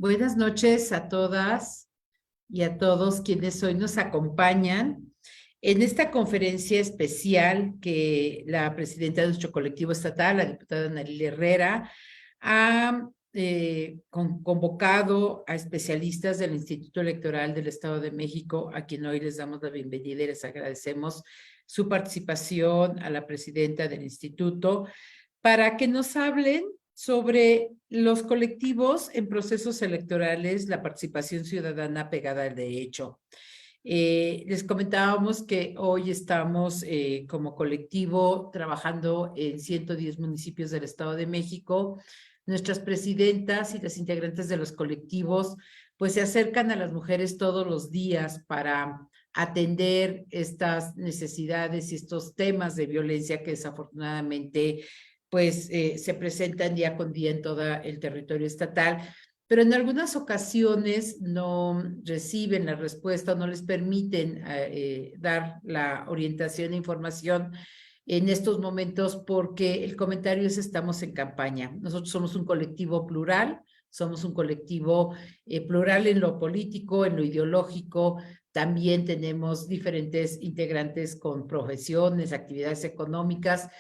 Buenas noches a todas y a todos quienes hoy nos acompañan en esta conferencia especial que la presidenta de nuestro colectivo estatal, la diputada Anarely Herrera, ha convocado a especialistas del Instituto Electoral del Estado de México, a quien hoy les damos la bienvenida y les agradecemos su participación, a la presidenta del instituto, para que nos hablen sobre los colectivos en procesos electorales, la participación ciudadana pegada al derecho. Les comentábamos que hoy estamos como colectivo trabajando en 110 municipios del Estado de México. Nuestras presidentas y las integrantes de los colectivos pues se acercan a las mujeres todos los días para atender estas necesidades y estos temas de violencia que desafortunadamente pues se presentan día con día en todo el territorio estatal, pero en algunas ocasiones no reciben la respuesta, no les permiten dar la orientación e información en estos momentos porque el comentario es estamos en campaña. Nosotros somos un colectivo plural, somos un colectivo plural en lo político, en lo ideológico, también tenemos diferentes integrantes con profesiones, actividades económicas,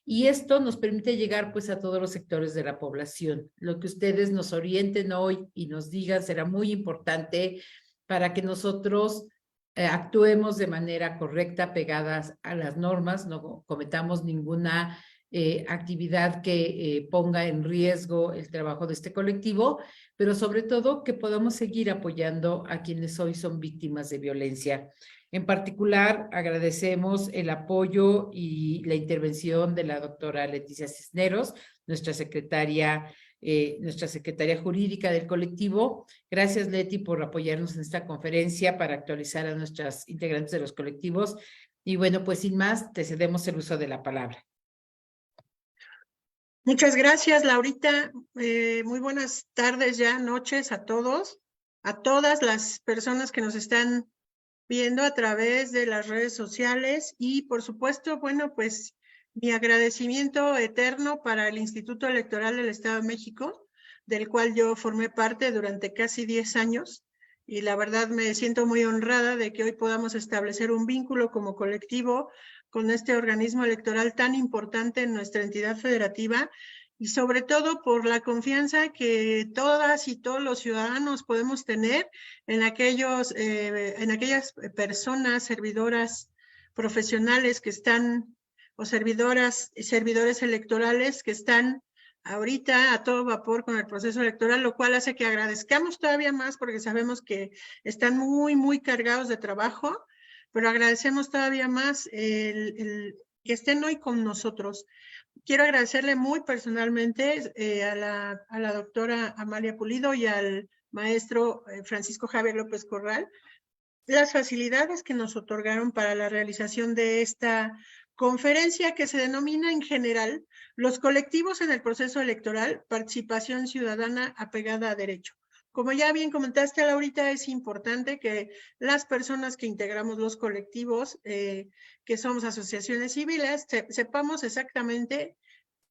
y esto nos permite llegar pues a todos los sectores de la población. Lo que ustedes nos orienten hoy y nos digan será muy importante para que nosotros actuemos de manera correcta, pegadas a las normas, no cometamos ninguna actividad que ponga en riesgo el trabajo de este colectivo, pero sobre todo que podamos seguir apoyando a quienes hoy son víctimas de violencia. En particular, agradecemos el apoyo y la intervención de la doctora Leticia Cisneros, nuestra secretaria jurídica del colectivo. Gracias, Leti, por apoyarnos en esta conferencia para actualizar a nuestras integrantes de los colectivos. Y bueno, pues sin más, te cedemos el uso de la palabra. Muchas gracias, Laurita. Muy buenas tardes ya, noches a todos, a todas las personas que nos están viendo a través de las redes sociales y, por supuesto, bueno, pues mi agradecimiento eterno para el Instituto Electoral del Estado de México, del cual yo formé parte durante casi 10 años, y la verdad me siento muy honrada de que hoy podamos establecer un vínculo como colectivo con este organismo electoral tan importante en nuestra entidad federativa, y sobre todo por la confianza que todas y todos los ciudadanos podemos tener en aquellas personas servidoras profesionales que están, o servidoras y servidores electorales que están ahorita a todo vapor con el proceso electoral, lo cual hace que agradezcamos todavía más porque sabemos que están muy, muy cargados de trabajo, pero agradecemos todavía más el que estén hoy con nosotros. Quiero agradecerle muy personalmente a la doctora Amalia Pulido y al maestro Francisco Javier López Corral las facilidades que nos otorgaron para la realización de esta conferencia que se denomina en general los colectivos en el proceso electoral, participación ciudadana apegada a derecho. Como ya bien comentaste, Laurita, es importante que las personas que integramos los colectivos, que somos asociaciones civiles, sepamos exactamente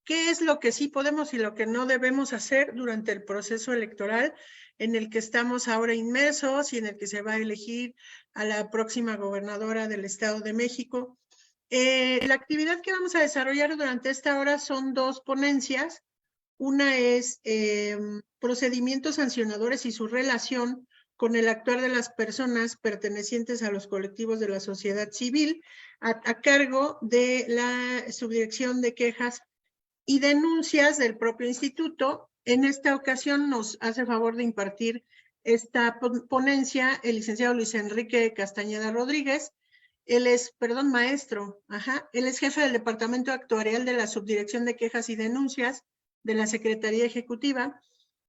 qué es lo que sí podemos y lo que no debemos hacer durante el proceso electoral en el que estamos ahora inmersos y en el que se va a elegir a la próxima gobernadora del Estado de México. La actividad que vamos a desarrollar durante esta hora son dos ponencias. Una es procedimientos sancionadores y su relación con el actuar de las personas pertenecientes a los colectivos de la sociedad civil, a cargo de la Subdirección de Quejas y Denuncias del propio instituto. En esta ocasión nos hace favor de impartir esta ponencia el licenciado Luis Enrique Castañeda Rodríguez. Él es, maestro, él es jefe del Departamento Actuarial de la Subdirección de Quejas y Denuncias de la Secretaría Ejecutiva.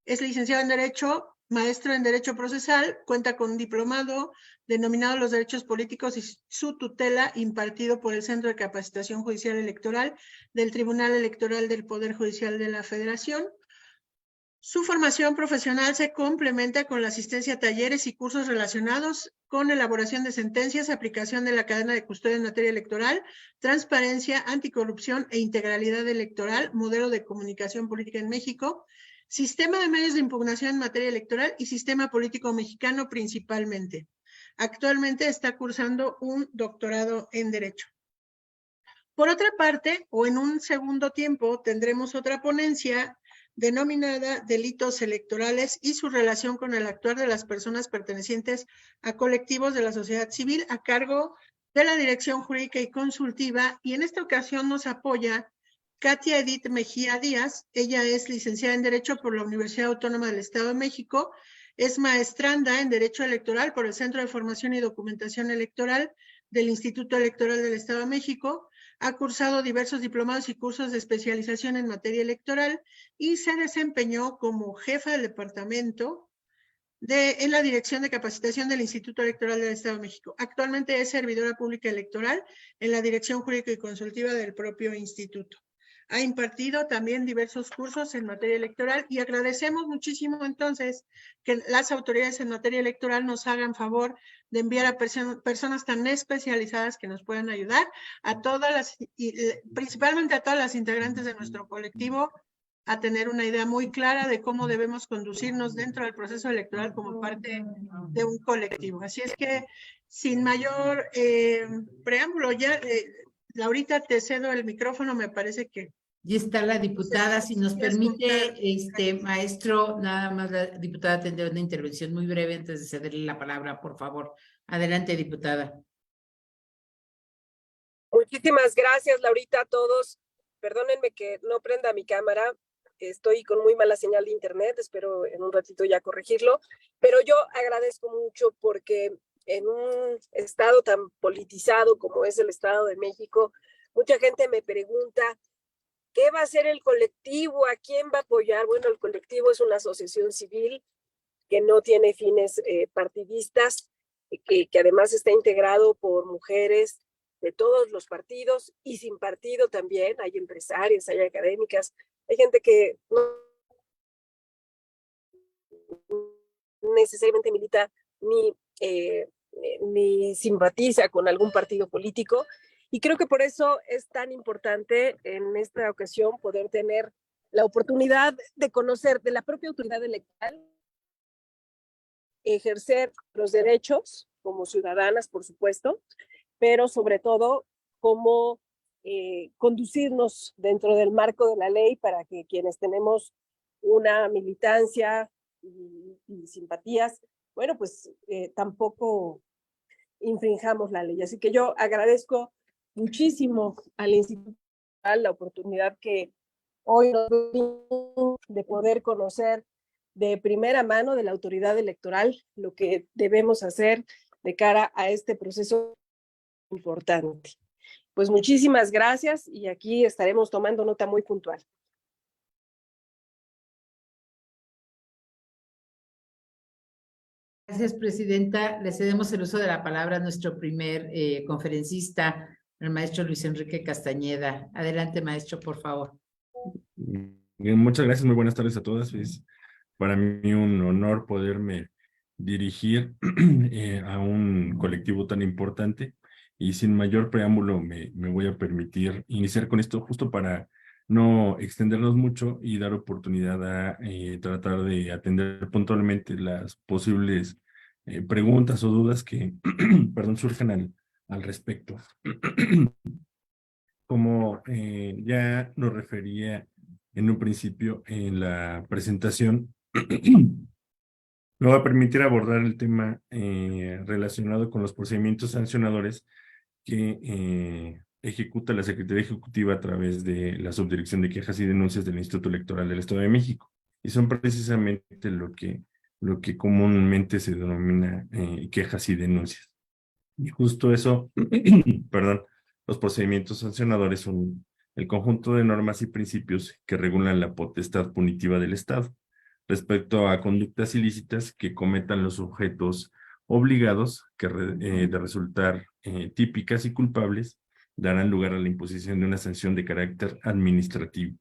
Es licenciado en Derecho, maestro en Derecho Procesal, cuenta con un diplomado denominado Los Derechos Políticos y su tutela, impartido por el Centro de Capacitación Judicial Electoral del Tribunal Electoral del Poder Judicial de la Federación. Su formación profesional se complementa con la asistencia a talleres y cursos relacionados con elaboración de sentencias, aplicación de la cadena de custodia en materia electoral, transparencia, anticorrupción e integralidad electoral, modelo de comunicación política en México. sistema de medios de impugnación en materia electoral y sistema político mexicano principalmente. Actualmente está cursando un doctorado en Derecho. Por otra parte, o en un segundo tiempo, tendremos otra ponencia denominada Delitos Electorales y su relación con el actuar de las personas pertenecientes a colectivos de la sociedad civil, a cargo de la Dirección Jurídica y Consultiva, y en esta ocasión nos apoya Katia Edith Mejía Díaz. Ella es licenciada en Derecho por la Universidad Autónoma del Estado de México, es maestranda en Derecho Electoral por el Centro de Formación y Documentación Electoral del Instituto Electoral del Estado de México, ha cursado diversos diplomados y cursos de especialización en materia electoral y se desempeñó como jefa del departamento en la Dirección de Capacitación del Instituto Electoral del Estado de México. Actualmente es servidora pública electoral en la Dirección Jurídica y Consultiva del propio instituto. Ha impartido también diversos cursos en materia electoral y agradecemos muchísimo entonces que las autoridades en materia electoral nos hagan favor de enviar a personas tan especializadas que nos puedan ayudar, a todas las, principalmente a todas las integrantes de nuestro colectivo, a tener una idea muy clara de cómo debemos conducirnos dentro del proceso electoral como parte de un colectivo. Así es que, sin mayor preámbulo, ya, Laurita, te cedo el micrófono, me parece que... Y está la diputada, si nos permite, maestro, nada más la diputada tendrá una intervención muy breve antes de cederle la palabra, por favor. Adelante, diputada. Muchísimas gracias, Laurita, a todos. Perdónenme que no prenda mi cámara. Estoy con muy mala señal de internet, espero en un ratito ya corregirlo, pero yo agradezco mucho porque en un estado tan politizado como es el Estado de México, mucha gente me pregunta, ¿qué va a hacer el colectivo? ¿A quién va a apoyar? Bueno, el colectivo es una asociación civil que no tiene fines partidistas, que además está integrado por mujeres de todos los partidos y sin partido también. Hay empresarias, hay académicas, hay gente que no necesariamente milita ni simpatiza con algún partido político. Y creo que por eso es tan importante en esta ocasión poder tener la oportunidad de conocer de la propia autoridad electoral, ejercer los derechos como ciudadanas, por supuesto, pero sobre todo cómo conducirnos dentro del marco de la ley para que quienes tenemos una militancia y simpatías, bueno, pues tampoco infringamos la ley. Así que yo agradezco muchísimo al Instituto la oportunidad que hoy nos dio de poder conocer de primera mano de la autoridad electoral lo que debemos hacer de cara a este proceso importante. Pues muchísimas gracias y aquí estaremos tomando nota muy puntual. Gracias, presidenta. Le cedemos el uso de la palabra a nuestro primer conferencista, el maestro Luis Enrique Castañeda. Adelante, maestro, por favor. Bien, muchas gracias, muy buenas tardes a todas. Es para mí un honor poderme dirigir a un colectivo tan importante y sin mayor preámbulo me voy a permitir iniciar con esto justo para no extendernos mucho y dar oportunidad a tratar de atender puntualmente las posibles preguntas o dudas que perdón, surjan al respecto. Como ya nos refería en un principio en la presentación, me va a permitir abordar el tema relacionado con los procedimientos sancionadores que ejecuta la Secretaría Ejecutiva a través de la Subdirección de Quejas y Denuncias del Instituto Electoral del Estado de México. Y son precisamente lo que comúnmente se denomina quejas y denuncias. Y justo eso, perdón, los procedimientos sancionadores son el conjunto de normas y principios que regulan la potestad punitiva del Estado respecto a conductas ilícitas que cometan los sujetos obligados que de resultar típicas y culpables darán lugar a la imposición de una sanción de carácter administrativo.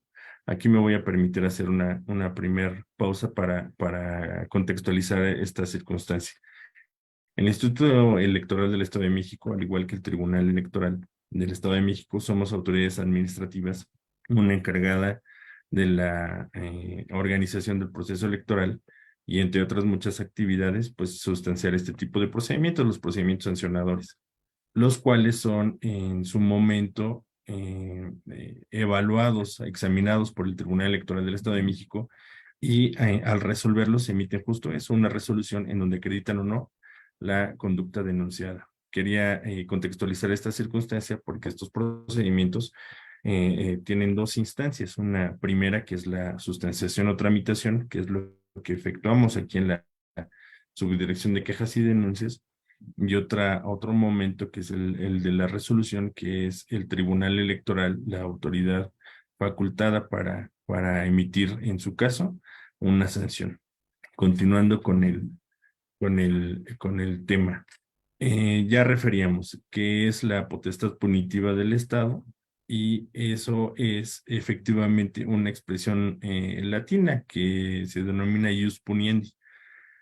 Aquí me voy a permitir hacer una primer pausa para contextualizar esta circunstancia. El Instituto Electoral del Estado de México, al igual que el Tribunal Electoral del Estado de México, somos autoridades administrativas, una encargada de la organización del proceso electoral y entre otras muchas actividades, pues sustanciar este tipo de procedimientos, los procedimientos sancionadores, los cuales son en su momento evaluados, examinados por el Tribunal Electoral del Estado de México y al resolverlos se emite justo eso, una resolución en donde acreditan o no la conducta denunciada. Quería contextualizar esta circunstancia porque estos procedimientos tienen dos instancias. Una primera que es la sustanciación o tramitación, que es lo que efectuamos aquí en la Subdirección de Quejas y Denuncias, y otro momento que es el de la resolución, que es el Tribunal Electoral, la autoridad facultada para emitir, en su caso, una sanción. Continuando con el tema. Ya referíamos que es la potestad punitiva del Estado y eso es efectivamente una expresión latina que se denomina ius puniendi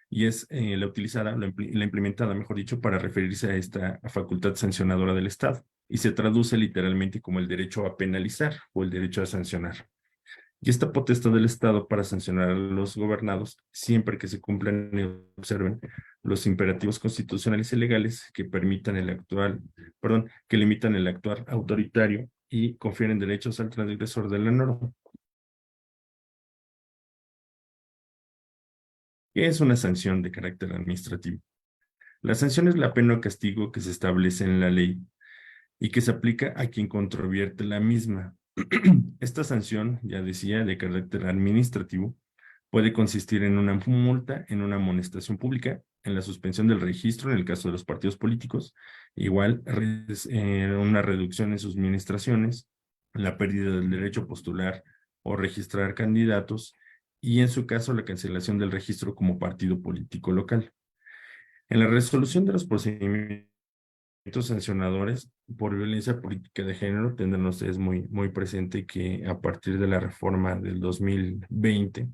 y es la utilizada, la implementada, mejor dicho, para referirse a esta facultad sancionadora del Estado y se traduce literalmente como el derecho a penalizar o el derecho a sancionar. Y esta potestad del Estado para sancionar a los gobernados siempre que se cumplan y observen los imperativos constitucionales y legales que permitan que limitan el actuar autoritario y confieren derechos al transgresor de la norma. ¿Qué es una sanción de carácter administrativo? La sanción es la pena o castigo que se establece en la ley y que se aplica a quien controvierte la misma. Esta sanción, ya decía, de carácter administrativo, puede consistir en una multa, en una amonestación pública, en la suspensión del registro en el caso de los partidos políticos, igual en una reducción en sus administraciones, la pérdida del derecho a postular o registrar candidatos y en su caso la cancelación del registro como partido político local. En la resolución de los procedimientos sancionadores por violencia política de género, tendrán ustedes muy presente que a partir de la reforma del 2020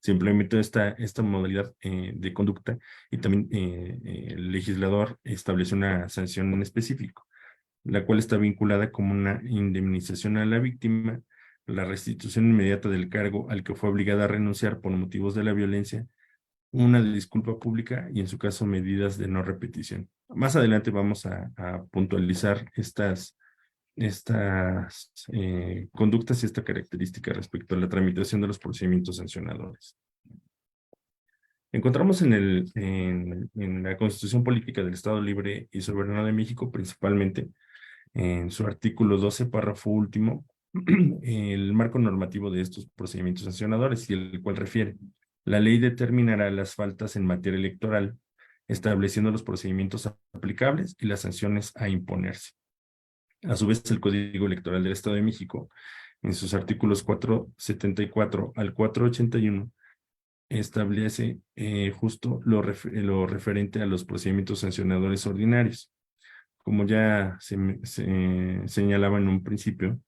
se implementó esta modalidad de conducta y también el legislador estableció una sanción en específico, la cual está vinculada como una indemnización a la víctima, la restitución inmediata del cargo al que fue obligada a renunciar por motivos de la violencia, una disculpa pública y en su caso medidas de no repetición. Más adelante vamos a puntualizar estas conductas y esta característica respecto a la tramitación de los procedimientos sancionadores. Encontramos en la Constitución Política del Estado Libre y Soberano de México, principalmente en su artículo 12, párrafo último, el marco normativo de estos procedimientos sancionadores y el cual refiere: la ley determinará las faltas en materia electoral, estableciendo los procedimientos aplicables y las sanciones a imponerse. A su vez, el Código Electoral del Estado de México, en sus artículos 474 al 481, establece justo lo referente a los procedimientos sancionadores ordinarios. Como ya se señalaba en un principio,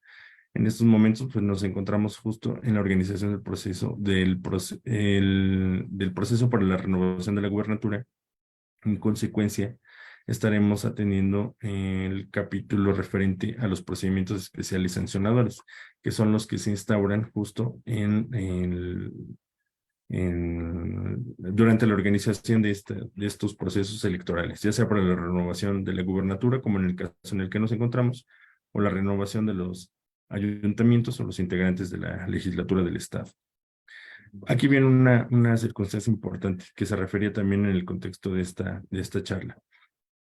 en estos momentos pues, nos encontramos justo en la organización del proceso del proceso para la renovación de la gubernatura. En consecuencia, estaremos atendiendo el capítulo referente a los procedimientos especiales sancionadores, que son los que se instauran justo durante la organización de estos procesos electorales, ya sea para la renovación de la gubernatura, como en el caso en el que nos encontramos, o la renovación de los ayuntamientos o los integrantes de la legislatura del Estado. Aquí viene una circunstancia importante que se refería también en el contexto de esta charla.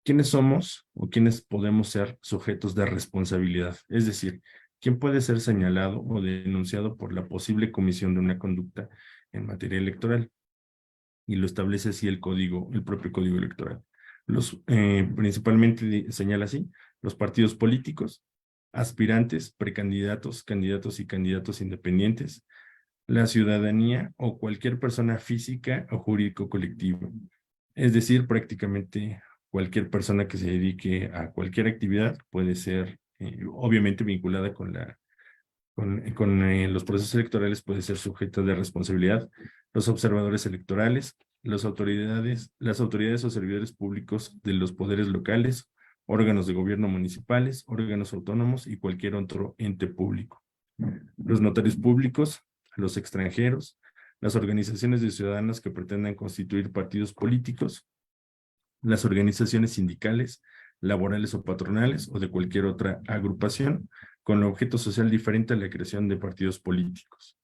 ¿Quiénes somos o quiénes podemos ser sujetos de responsabilidad? Es decir, ¿quién puede ser señalado o denunciado por la posible comisión de una conducta en materia electoral? Y lo establece así el propio Código Electoral. Principalmente señala así: los partidos políticos, aspirantes, precandidatos, candidatos y candidatos independientes, la ciudadanía o cualquier persona física o jurídico colectivo. Es decir, prácticamente cualquier persona que se dedique a cualquier actividad puede ser, obviamente vinculada con los procesos electorales, puede ser sujeta de responsabilidad. Los observadores electorales, las autoridades o servidores públicos de los poderes locales, órganos de gobierno municipales, órganos autónomos y cualquier otro ente público. los notarios públicos, los extranjeros, las organizaciones de ciudadanos que pretendan constituir partidos políticos, las organizaciones sindicales, laborales o patronales o de cualquier otra agrupación con objeto social diferente a la creación de partidos políticos,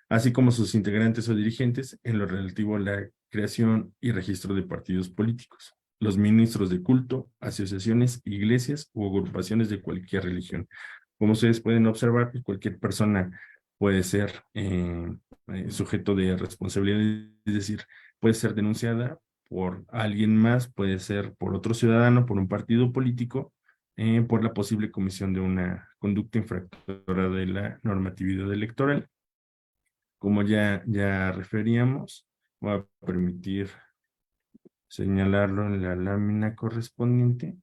así como sus integrantes o dirigentes en lo relativo a la creación y registro de partidos políticos, los ministros de culto, asociaciones, iglesias u agrupaciones de cualquier religión. Como ustedes pueden observar, cualquier persona puede ser sujeto de responsabilidad, es decir, puede ser denunciada por alguien más, puede ser por otro ciudadano, por un partido político, por la posible comisión de una conducta infractora de la normatividad electoral. Como ya referíamos, voy a permitir señalarlo en la lámina correspondiente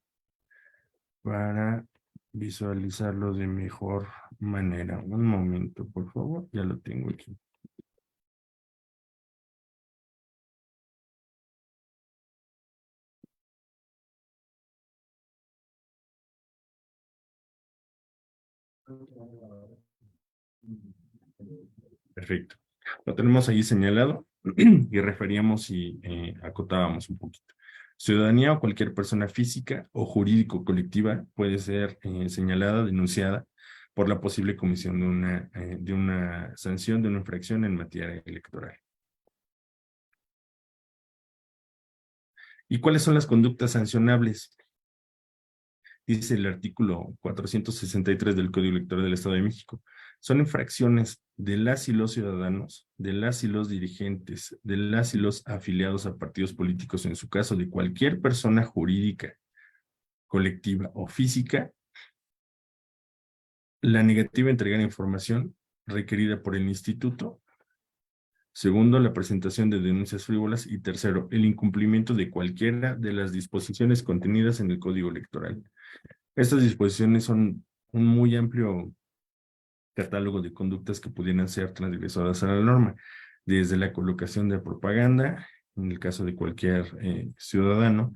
para visualizarlo de mejor manera. Un momento, por favor, ya lo tengo aquí. Perfecto. Lo tenemos ahí señalado y referíamos y acotábamos un poquito. Ciudadanía o cualquier persona física o jurídico colectiva puede ser señalada, denunciada por la posible comisión de una sanción, de una infracción en materia electoral. ¿Y cuáles son las conductas sancionables? Dice el artículo 463 del Código Electoral del Estado de México. Son infracciones de las y los ciudadanos, de las y los dirigentes, de las y los afiliados a partidos políticos, en su caso de cualquier persona jurídica, colectiva o física, la negativa a entregar información requerida por el instituto. Segundo, la presentación de denuncias frívolas. Y tercero, el incumplimiento de cualquiera de las disposiciones contenidas en el Código Electoral. Estas disposiciones son un muy amplio catálogo de conductas que pudieran ser transgresoras a la norma, desde la colocación de propaganda, en el caso de cualquier ciudadano,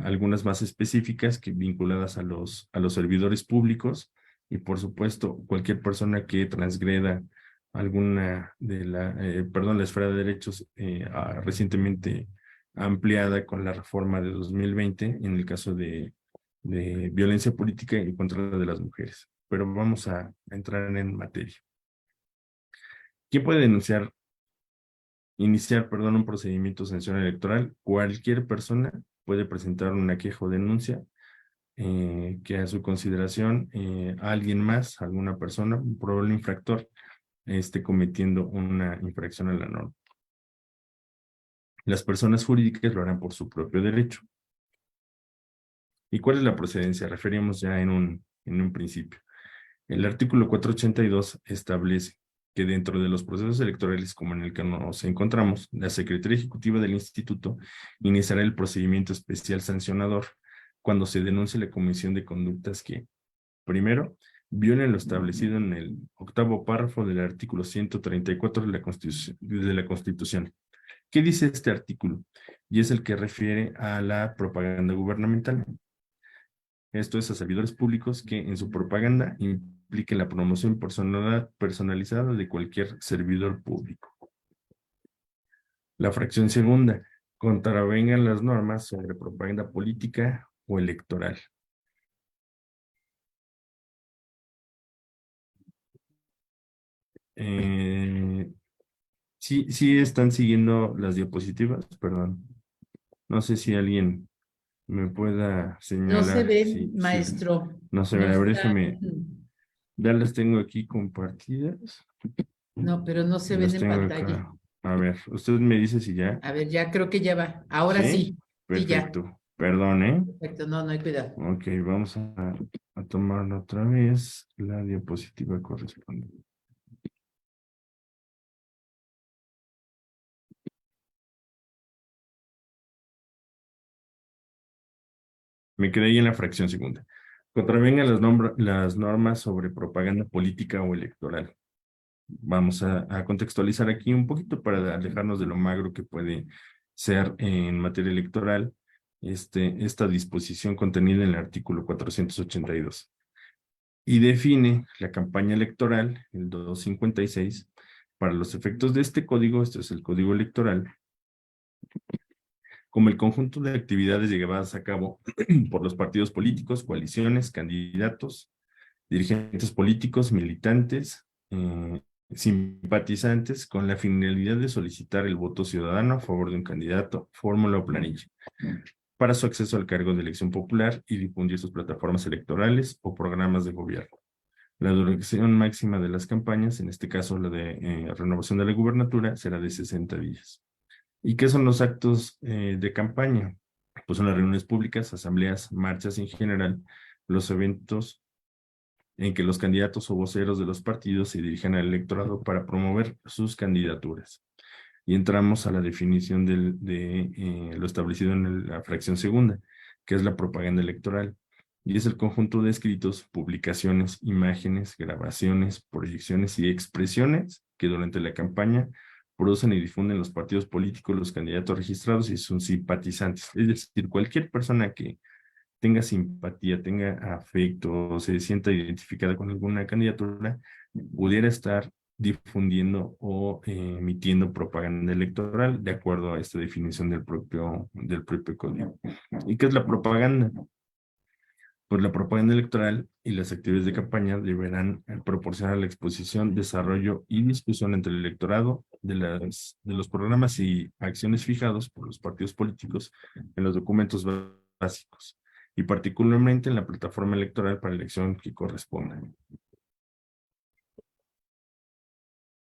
algunas más específicas que vinculadas a los servidores públicos, y por supuesto cualquier persona que transgreda alguna de la esfera de derechos recientemente ampliada con la reforma de 2020 en el caso de violencia política en contra de las mujeres. Pero vamos a entrar en materia. ¿Quién puede iniciar un procedimiento de sanción electoral? Cualquier persona puede presentar una queja o denuncia que a su consideración alguien más, alguna persona, un probable infractor, esté cometiendo una infracción a la norma. Las personas jurídicas lo harán por su propio derecho. ¿Y cuál es la procedencia? Referíamos ya en un principio. El artículo 482 establece que dentro de los procesos electorales como en el que nos encontramos, la Secretaría Ejecutiva del Instituto iniciará el procedimiento especial sancionador cuando se denuncie la comisión de conductas que, primero, violen lo establecido en el 8º párrafo del artículo 134 de la Constitución. ¿Qué dice este artículo? Y es el que refiere a la propaganda gubernamental. Esto es a servidores públicos que en su propaganda impliquen la promoción personalizada de cualquier servidor público. La fracción segunda, contravengan las normas sobre propaganda política o electoral. Sí están siguiendo las diapositivas, perdón. No sé si alguien me pueda señalar. No se ven, si maestro. no se ven, a ver, están- déjeme. Ya las tengo aquí compartidas. No, pero no se ven Las en tengo pantalla. acá. A ver, usted me dice si ya. A ver, ya creo que ya va. Ahora sí. Sí, ya. Perfecto. Perdón, ¿eh? Perfecto, no hay cuidado. Ok, vamos a tomarlo otra vez, la diapositiva correspondiente. Me quedé ahí en la fracción segunda. Contravengan las normas sobre propaganda política o electoral. Vamos a contextualizar aquí un poquito para alejarnos de lo magro que puede ser en materia electoral esta disposición contenida en el artículo 482. y define la campaña electoral, el 256, para los efectos de este código, este es el código electoral, como el conjunto de actividades llevadas a cabo por los partidos políticos, coaliciones, candidatos, dirigentes políticos, militantes, simpatizantes, con la finalidad de solicitar el voto ciudadano a favor de un candidato, fórmula o planilla, para su acceso al cargo de elección popular y difundir sus plataformas electorales o programas de gobierno. La duración máxima de las campañas, en este caso la de renovación de la gubernatura, será de 60 días. ¿Y qué son los actos de campaña? Pues son las reuniones públicas, asambleas, marchas en general, los eventos en que los candidatos o voceros de los partidos se dirigen al electorado para promover sus candidaturas. Y entramos a la definición de lo establecido en la fracción segunda, que es la propaganda electoral. Y es el conjunto de escritos, publicaciones, imágenes, grabaciones, proyecciones y expresiones que durante la campaña producen y difunden los partidos políticos, los candidatos registrados y sus simpatizantes. Es decir, cualquier persona que tenga simpatía, tenga afecto o se sienta identificada con alguna candidatura, pudiera estar difundiendo o emitiendo propaganda electoral de acuerdo a esta definición del propio código. ¿Y qué es la propaganda? Pues la propaganda electoral y las actividades de campaña deberán proporcionar la exposición, desarrollo y discusión entre el electorado de los programas y acciones fijados por los partidos políticos en los documentos básicos y particularmente en la plataforma electoral para la elección que corresponda.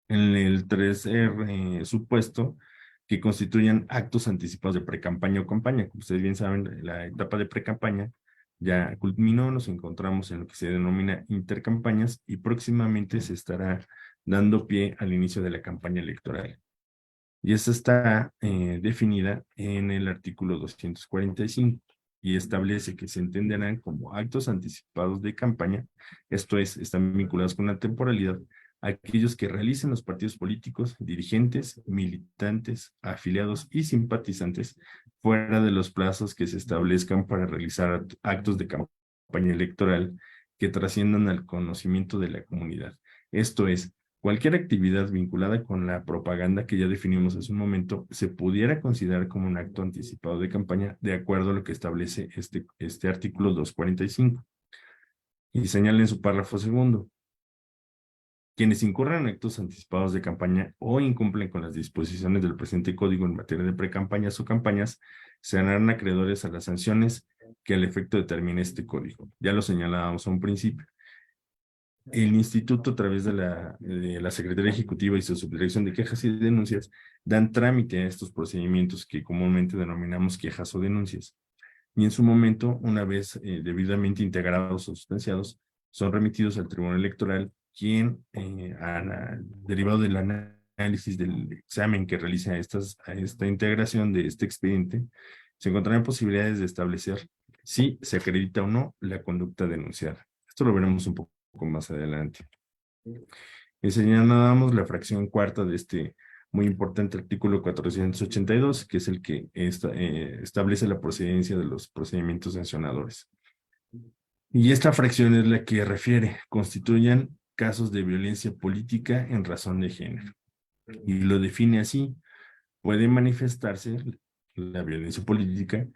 En el 3R supuesto que constituyan actos anticipados de precampaña o campaña. Como ustedes bien saben, la etapa de precampaña ya culminó, nos encontramos en lo que se denomina intercampañas y próximamente se estará dando pie al inicio de la campaña electoral. Y esta está definida en el artículo 245 y establece que se entenderán como actos anticipados de campaña, esto es, están vinculados con la temporalidad, aquellos que realicen los partidos políticos, dirigentes, militantes, afiliados y simpatizantes fuera de los plazos que se establezcan para realizar actos de campaña electoral que trasciendan al conocimiento de la comunidad. Esto es, cualquier actividad vinculada con la propaganda que ya definimos hace un momento se pudiera considerar como un acto anticipado de campaña de acuerdo a lo que establece este artículo 245. Y señala en su párrafo segundo. Quienes incurran en actos anticipados de campaña o incumplen con las disposiciones del presente código en materia de precampañas o campañas serán acreedores a las sanciones que al efecto determine este código. Ya lo señalábamos a un principio. El instituto, a través de la Secretaría Ejecutiva y su Subdirección de Quejas y Denuncias, dan trámite a estos procedimientos que comúnmente denominamos quejas o denuncias. Y en su momento, una vez debidamente integrados o sustanciados, son remitidos al Tribunal Electoral, quien, derivado del análisis del examen que realiza a esta integración de este expediente, se encontrarán posibilidades de establecer si se acredita o no la conducta denunciada. Esto lo veremos un poco más adelante. Señalábamos la fracción cuarta de este muy importante artículo 482, que es el que establece la procedencia de los procedimientos sancionadores. Y esta fracción es la que refiere, constituyan casos de violencia política en razón de género. Y lo define así, puede manifestarse la violencia política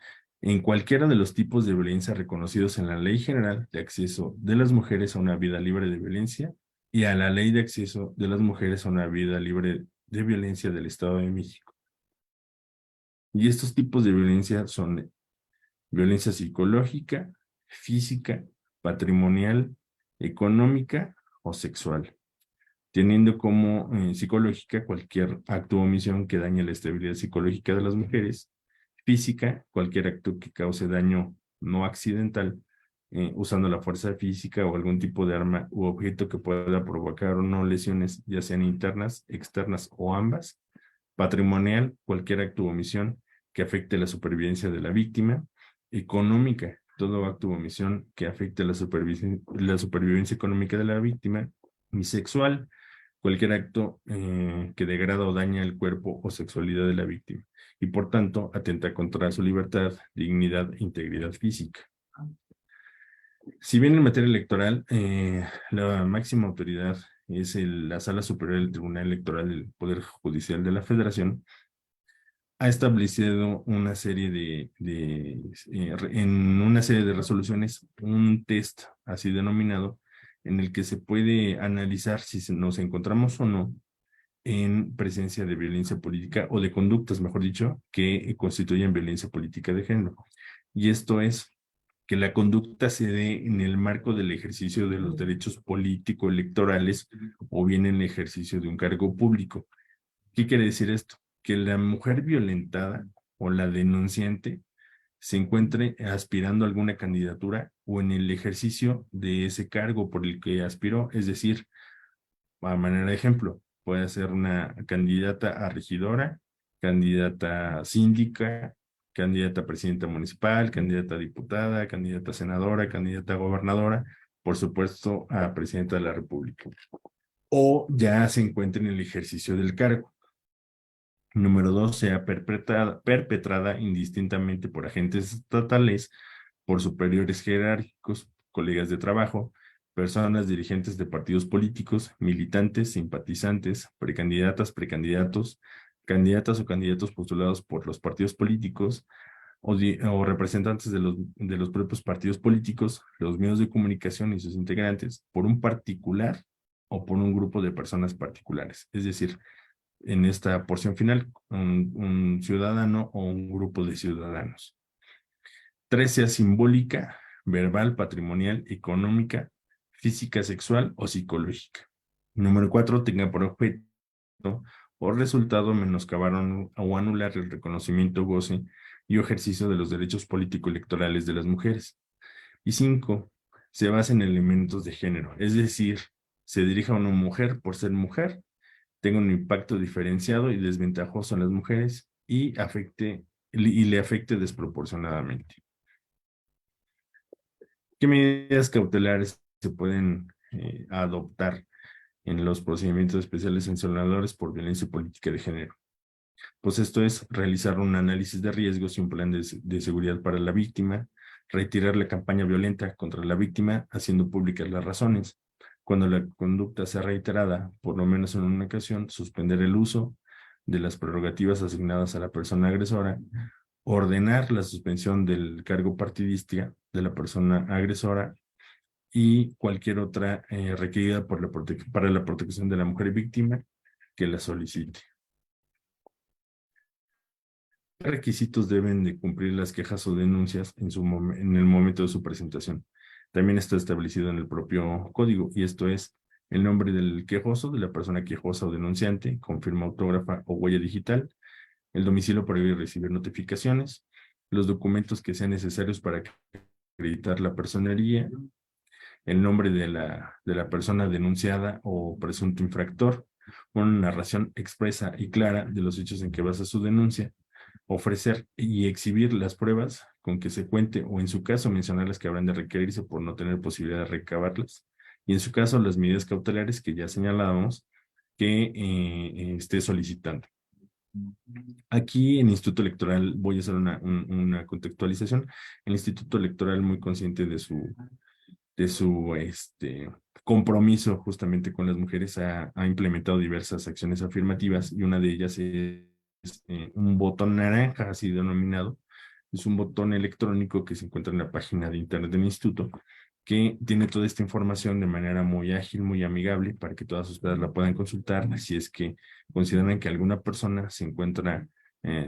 en cualquiera de los tipos de violencia reconocidos en la Ley General de Acceso de las Mujeres a una Vida Libre de Violencia y a la Ley de Acceso de las Mujeres a una Vida Libre de Violencia del Estado de México. Y estos tipos de violencia son violencia psicológica, física, patrimonial, económica o sexual, teniendo como psicológica cualquier acto o omisión que dañe la estabilidad psicológica de las mujeres, física, cualquier acto que cause daño no accidental, usando la fuerza física o algún tipo de arma u objeto que pueda provocar o no lesiones, ya sean internas, externas o ambas. Patrimonial, cualquier acto u omisión que afecte la supervivencia de la víctima. Económica, todo acto u omisión que afecte la supervivencia económica de la víctima. Y sexual, cualquier acto que degrada o daña el cuerpo o sexualidad de la víctima y por tanto atenta contra su libertad, dignidad e integridad física. Si bien en materia electoral, la máxima autoridad es la Sala Superior del Tribunal Electoral del Poder Judicial de la Federación, ha establecido una serie en una serie de resoluciones, un test así denominado, en el que se puede analizar si nos encontramos o no en presencia de violencia política o de conductas, mejor dicho, que constituyen violencia política de género. Y esto es que la conducta se dé en el marco del ejercicio de los derechos político-electorales o bien en el ejercicio de un cargo público. ¿Qué quiere decir esto? Que la mujer violentada o la denunciante se encuentre aspirando a alguna candidatura o en el ejercicio de ese cargo por el que aspiró, es decir, a manera de ejemplo, puede ser una candidata a regidora, candidata a síndica, candidata a presidenta municipal, candidata a diputada, candidata a senadora, candidata a gobernadora, por supuesto a presidenta de la República. O ya se encuentra en el ejercicio del cargo. Número 2, sea perpetrada indistintamente por agentes estatales, por superiores jerárquicos, colegas de trabajo, personas dirigentes de partidos políticos, militantes, simpatizantes, precandidatas, precandidatos, candidatas o candidatos postulados por los partidos políticos o representantes de los propios partidos políticos, los medios de comunicación y sus integrantes, por un particular o por un grupo de personas particulares. Es decir, en esta porción final, un ciudadano o un grupo de ciudadanos. 3, sea simbólica, verbal, patrimonial, económica, física, sexual o psicológica. Número 4, tenga por objeto o resultado menoscabar o anular el reconocimiento, goce y ejercicio de los derechos político-electorales de las mujeres. Y 5, se basa en elementos de género, es decir, se dirija a una mujer por ser mujer, tenga un impacto diferenciado y desventajoso en las mujeres y le afecte desproporcionadamente. ¿Qué medidas cautelares se pueden adoptar en los procedimientos especiales sancionadores por violencia política de género? Pues esto es realizar un análisis de riesgos y un plan de seguridad para la víctima, retirar la campaña violenta contra la víctima haciendo públicas las razones. Cuando la conducta sea reiterada, por lo menos en una ocasión, suspender el uso de las prerrogativas asignadas a la persona agresora, ordenar la suspensión del cargo partidista de la persona agresora y cualquier otra requerida para la protección de la mujer víctima que la solicite. ¿Qué requisitos deben de cumplir las quejas o denuncias en el momento de su presentación? También está establecido en el propio código, y esto es el nombre del quejoso, de la persona quejosa o denunciante, con firma autógrafa o huella digital, el domicilio para ir a recibir notificaciones, los documentos que sean necesarios para acreditar la personería, el nombre de la persona denunciada o presunto infractor, una narración expresa y clara de los hechos en que basa su denuncia, ofrecer y exhibir las pruebas con que se cuente o en su caso mencionar las que habrán de requerirse por no tener posibilidad de recabarlas y en su caso las medidas cautelares que ya señalábamos que esté solicitando. Aquí en el Instituto Electoral voy a hacer una contextualización. El Instituto Electoral, muy consciente de su compromiso justamente con las mujeres, ha implementado diversas acciones afirmativas y una de ellas es un botón naranja, así denominado. Es un botón electrónico que se encuentra en la página de internet del instituto, que tiene toda esta información de manera muy ágil, muy amigable, para que todas ustedes la puedan consultar si es que consideran que alguna persona se encuentra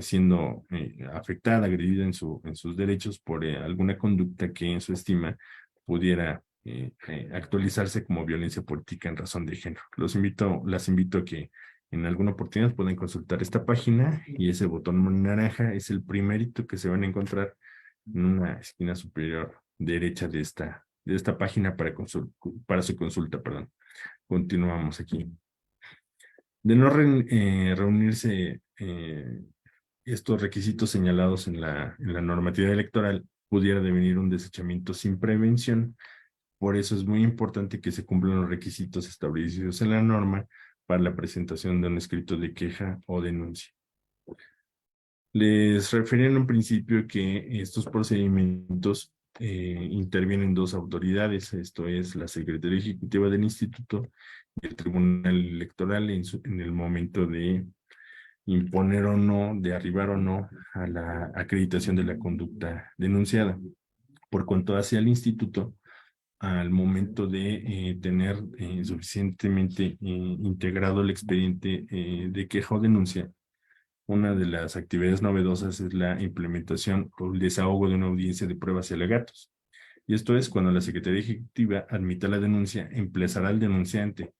siendo afectada, agredida en sus derechos por alguna conducta que en su estima pudiera actualizarse como violencia política en razón de género. Las invito a que en alguna oportunidad pueden consultar esta página y ese botón naranja es el primerito que se van a encontrar en una esquina superior derecha de esta página para su consulta, perdón. Continuamos aquí. De no reunirse estos requisitos señalados en la normativa electoral, pudiera devenir un desechamiento sin prevención. Por eso es muy importante que se cumplan los requisitos establecidos en la norma para la presentación de un escrito de queja o denuncia. Les refería en un principio que estos procedimientos intervienen dos autoridades, esto es la Secretaría Ejecutiva del Instituto y el Tribunal Electoral en el momento de imponer o no, de arribar o no a la acreditación de la conducta denunciada. Por cuanto hacia el instituto, al momento de tener suficientemente integrado el expediente de queja o denuncia, una de las actividades novedosas es la implementación o el desahogo de una audiencia de pruebas y alegatos. Y esto es cuando la Secretaría Ejecutiva admita la denuncia, emplazará al denunciante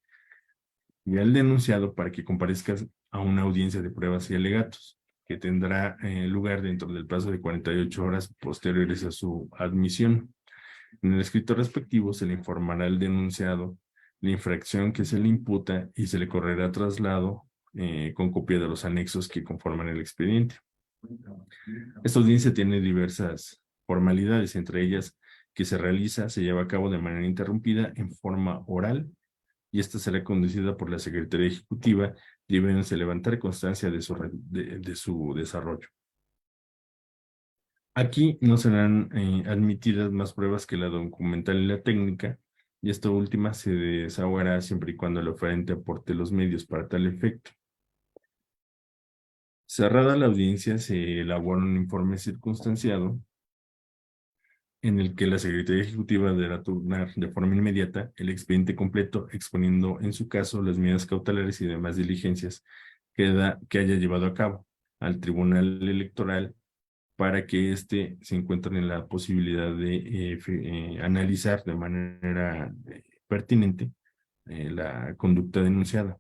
y al denunciado para que comparezca a una audiencia de pruebas y alegatos, que tendrá lugar dentro del plazo de 48 horas posteriores a su admisión. En el escrito respectivo se le informará al denunciado la infracción que se le imputa y se le correrá traslado con copia de los anexos que conforman el expediente. Esta audiencia tiene diversas formalidades, entre ellas que se lleva a cabo de manera interrumpida en forma oral, y esta será conducida por la Secretaría Ejecutiva, debiéndose levantar constancia de su desarrollo. Aquí no serán admitidas más pruebas que la documental y la técnica, y esta última se desahogará siempre y cuando el oferente aporte los medios para tal efecto. Cerrada la audiencia, se elabora un informe circunstanciado en el que la Secretaría Ejecutiva deberá turnar de forma inmediata el expediente completo, exponiendo en su caso las medidas cautelares y demás diligencias que haya llevado a cabo al Tribunal Electoral para que éste se encuentre en la posibilidad de analizar de manera pertinente la conducta denunciada.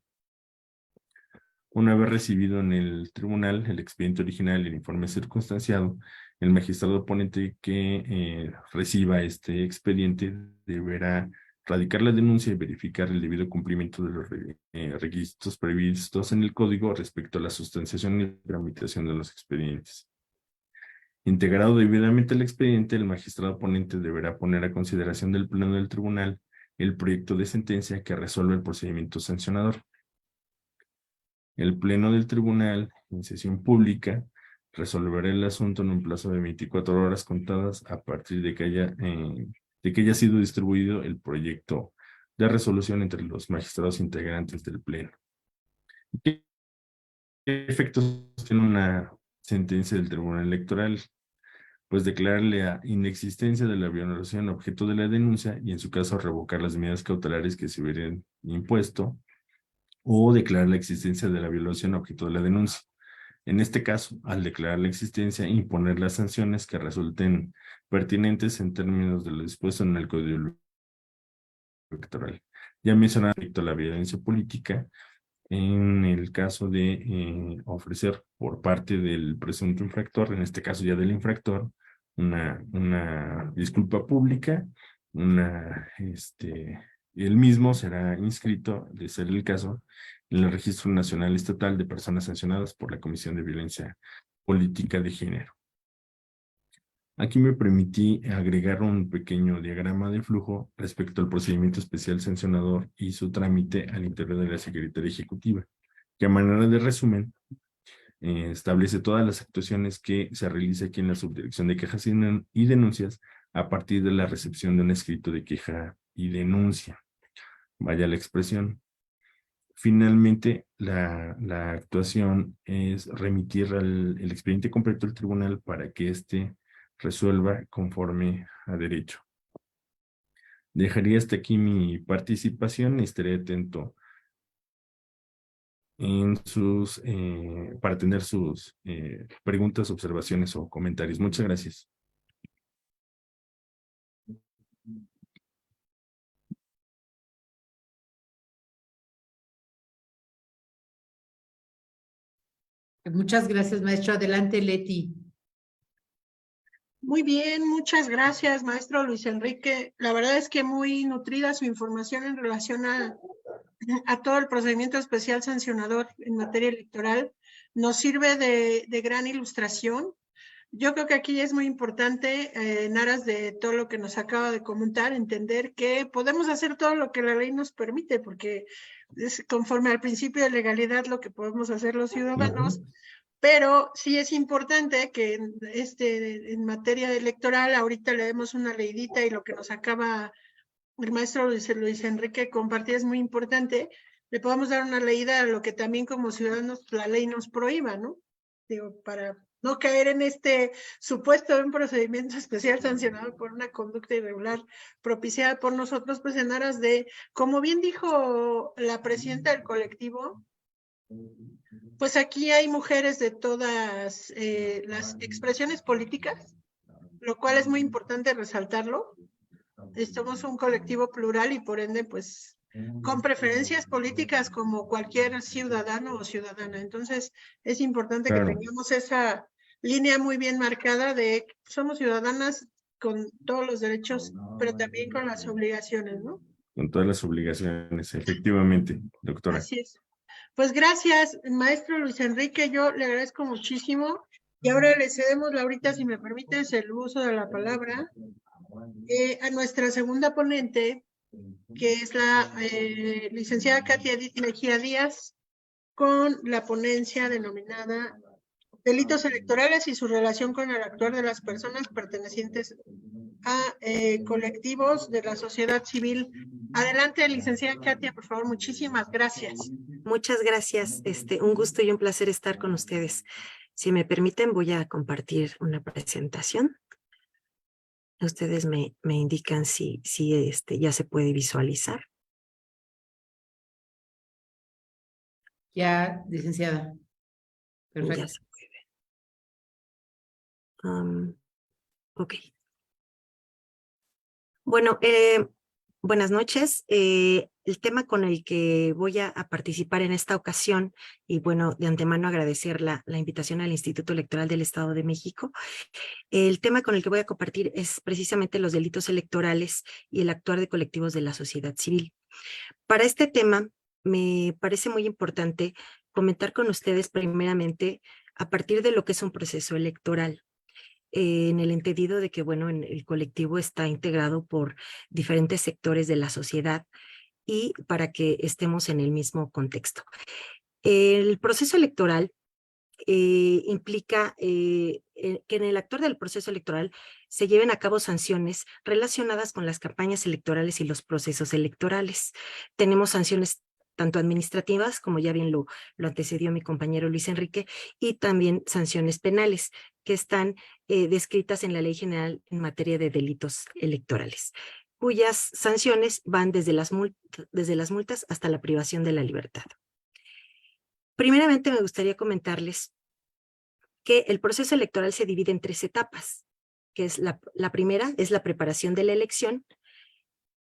Una vez recibido en el tribunal el expediente original y el informe circunstanciado, el magistrado ponente que reciba este expediente deberá radicar la denuncia y verificar el debido cumplimiento de los requisitos previstos en el código respecto a la sustanciación y tramitación de los expedientes. Integrado debidamente el expediente, el magistrado ponente deberá poner a consideración del pleno del tribunal el proyecto de sentencia que resuelve el procedimiento sancionador. El pleno del tribunal, en sesión pública, resolverá el asunto en un plazo de 24 horas contadas a partir de que haya sido distribuido el proyecto de resolución entre los magistrados integrantes del pleno. ¿Qué efectos tiene una sentencia del Tribunal Electoral? Pues declarar la inexistencia de la violación objeto de la denuncia y en su caso revocar las medidas cautelares que se hubieran impuesto, o declarar la existencia de la violación objeto de la denuncia. En este caso, al declarar la existencia, imponer las sanciones que resulten pertinentes en términos de lo dispuesto en el Código Electoral. Ya mencionaba respecto a la violencia política, en el caso de ofrecer por parte del presunto infractor, en este caso ya del infractor, una disculpa pública, el mismo será inscrito, de ser el caso, en el Registro Nacional Estatal de Personas Sancionadas por la Comisión de Violencia Política de Género. Aquí me permití agregar un pequeño diagrama de flujo respecto al procedimiento especial sancionador y su trámite al interior de la Secretaría Ejecutiva, que a manera de resumen establece todas las actuaciones que se realiza aquí en la Subdirección de Quejas y Denuncias a partir de la recepción de un escrito de queja y denuncia. Vaya la expresión. Finalmente, la actuación es remitir el expediente completo al tribunal para que éste resuelva conforme a derecho. Dejaría hasta aquí mi participación y estaré atento para tener sus preguntas, observaciones o comentarios. Muchas gracias. Muchas gracias, maestro. Adelante, Leti. Muy bien, muchas gracias, maestro Luis Enrique. La verdad es que muy nutrida su información en relación a todo el procedimiento especial sancionador en materia electoral. Nos sirve de gran ilustración. Yo creo que aquí es muy importante, en aras de todo lo que nos acaba de comentar, entender que podemos hacer todo lo que la ley nos permite, porque es conforme al principio de legalidad lo que podemos hacer los ciudadanos, Pero sí es importante que en materia electoral ahorita le demos una leidita, y lo que nos acaba el maestro Luis Enrique compartir es muy importante, le podamos dar una leída a lo que también como ciudadanos la ley nos prohíba, ¿no? Digo, para no caer en este supuesto de un procedimiento especial sancionado por una conducta irregular propiciada por nosotros, pues en aras de, como bien dijo la presidenta del colectivo, pues aquí hay mujeres de todas las expresiones políticas, lo cual es muy importante resaltarlo. Somos un colectivo plural y por ende, pues, con preferencias políticas como cualquier ciudadano o ciudadana. Entonces, es importante que tengamos esa línea muy bien marcada de somos ciudadanas con todos los derechos, pero también con las obligaciones, ¿no? Con todas las obligaciones, efectivamente, doctora. Así es. Pues gracias, maestro Luis Enrique, yo le agradezco muchísimo. Y ahora le cedemos, Laurita, si me permites, el uso de la palabra a nuestra segunda ponente, que es la licenciada Katia Edith Mejía Díaz, con la ponencia denominada Delitos electorales y su relación con el actuar de las personas pertenecientes a colectivos de la sociedad civil. Adelante, licenciada Katia, por favor, muchísimas gracias. Muchas gracias, un gusto y un placer estar con ustedes. Si me permiten, voy a compartir una presentación. Ustedes me indican si ya se puede visualizar. Ya, licenciada. Perfecto. Ya se puede. Ok. Bueno, buenas noches. El tema con el que voy a participar en esta ocasión, y bueno, de antemano agradecer la invitación al Instituto Electoral del Estado de México. El tema con el que voy a compartir es precisamente los delitos electorales y el actuar de colectivos de la sociedad civil. Para este tema, me parece muy importante comentar con ustedes primeramente a partir de lo que es un proceso electoral. En el entendido de que, bueno, el colectivo está integrado por diferentes sectores de la sociedad y para que estemos en el mismo contexto. El proceso electoral implica que en el actuar del proceso electoral se lleven a cabo sanciones relacionadas con las campañas electorales y los procesos electorales. Tenemos sanciones tanto administrativas, como ya bien lo antecedió mi compañero Luis Enrique, y también sanciones penales, que están descritas en la Ley General en materia de delitos electorales, cuyas sanciones van desde las multas hasta la privación de la libertad. Primeramente me gustaría comentarles que el proceso electoral se divide en 3 etapas, que es la primera es la preparación de la elección,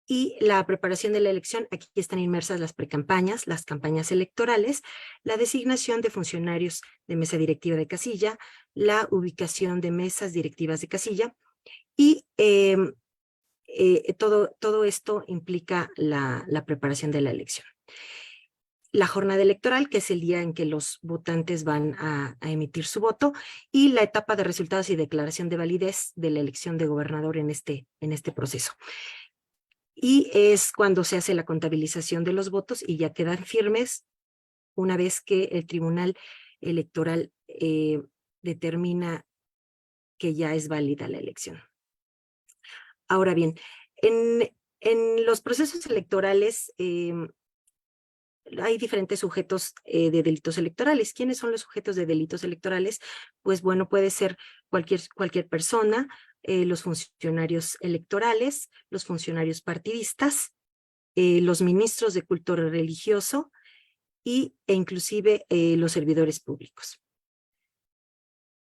y la preparación de la elección, aquí están inmersas las precampañas, las campañas electorales, la designación de funcionarios de mesa directiva de casilla, la ubicación de mesas directivas de casilla, y todo esto implica la preparación de la elección. La jornada electoral, que es el día en que los votantes van a emitir su voto, y la etapa de resultados y declaración de validez de la elección de gobernador en este proceso. Y es cuando se hace la contabilización de los votos y ya quedan firmes una vez que el Tribunal Electoral determina que ya es válida la elección. Ahora bien, en los procesos electorales hay diferentes sujetos de delitos electorales. ¿Quiénes son los sujetos de delitos electorales? Pues bueno, puede ser cualquier persona, los funcionarios electorales, los funcionarios partidistas, los ministros de culto religioso e inclusive los servidores públicos.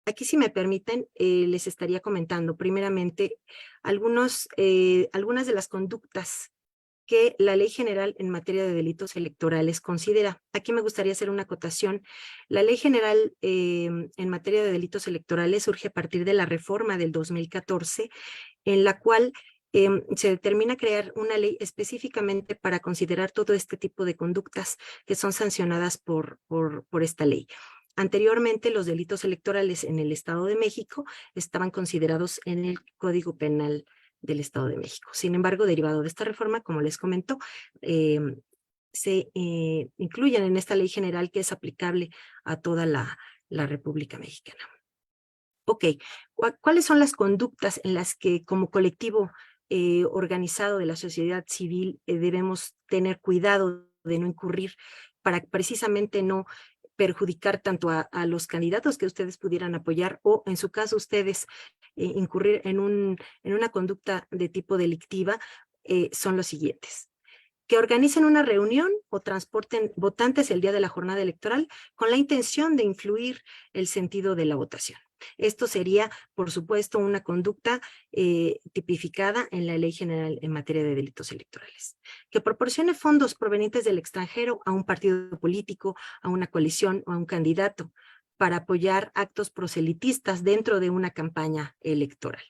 Aquí, si me permiten, les estaría comentando primeramente algunas de las conductas que la Ley General en materia de delitos electorales considera. Aquí me gustaría hacer una acotación. La Ley General en materia de delitos electorales surge a partir de la reforma del 2014, en la cual se determina crear una ley específicamente para considerar todo este tipo de conductas que son sancionadas por esta ley. Anteriormente, los delitos electorales en el Estado de México estaban considerados en el Código Penal del Estado de México. Sin embargo, derivado de esta reforma, como les comento, se incluyen en esta ley general que es aplicable a toda la la República Mexicana. Ok, ¿cuáles son las conductas en las que como colectivo organizado de la sociedad civil debemos tener cuidado de no incurrir para precisamente no perjudicar tanto a los candidatos que ustedes pudieran apoyar o en su caso ustedes incurrir en una conducta de tipo delictiva? Son los siguientes: que organicen una reunión o transporten votantes el día de la jornada electoral con la intención de influir el sentido de la votación. Esto sería, por supuesto, una conducta tipificada en la Ley General en materia de delitos electorales. Que proporcione fondos provenientes del extranjero a un partido político, a una coalición o a un candidato para apoyar actos proselitistas dentro de una campaña electoral.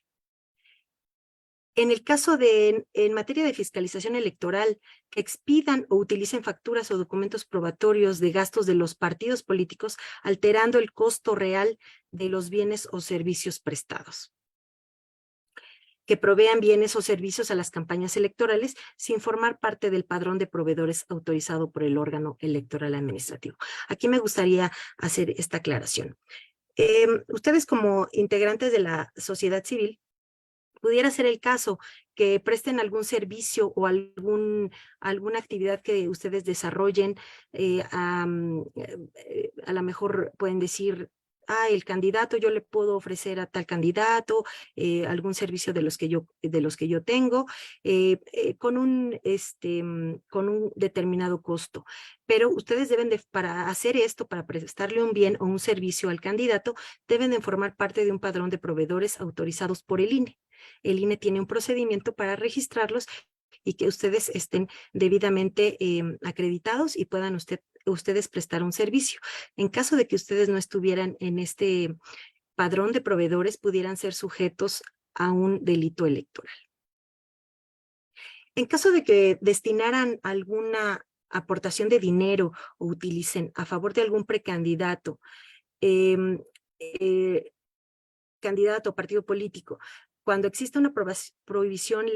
En el caso en materia de fiscalización electoral, que expidan o utilicen facturas o documentos probatorios de gastos de los partidos políticos, alterando el costo real de los bienes o servicios prestados. Que provean bienes o servicios a las campañas electorales sin formar parte del padrón de proveedores autorizado por el órgano electoral administrativo. Aquí me gustaría hacer esta aclaración. Ustedes como integrantes de la sociedad civil, pudiera ser el caso que presten algún servicio o alguna actividad que ustedes desarrollen, a lo mejor pueden decir, el candidato, yo le puedo ofrecer a tal candidato algún servicio de los que yo tengo con un determinado costo. Pero ustedes deben para hacer esto, para prestarle un bien o un servicio al candidato, deben de formar parte de un padrón de proveedores autorizados por el INE. El INE tiene un procedimiento para registrarlos y que ustedes estén debidamente acreditados y puedan ustedes prestar un servicio. En caso de que ustedes no estuvieran en este padrón de proveedores, pudieran ser sujetos a un delito electoral. En caso de que destinaran alguna aportación de dinero o utilicen a favor de algún precandidato, candidato o partido político, cuando existe una prohibición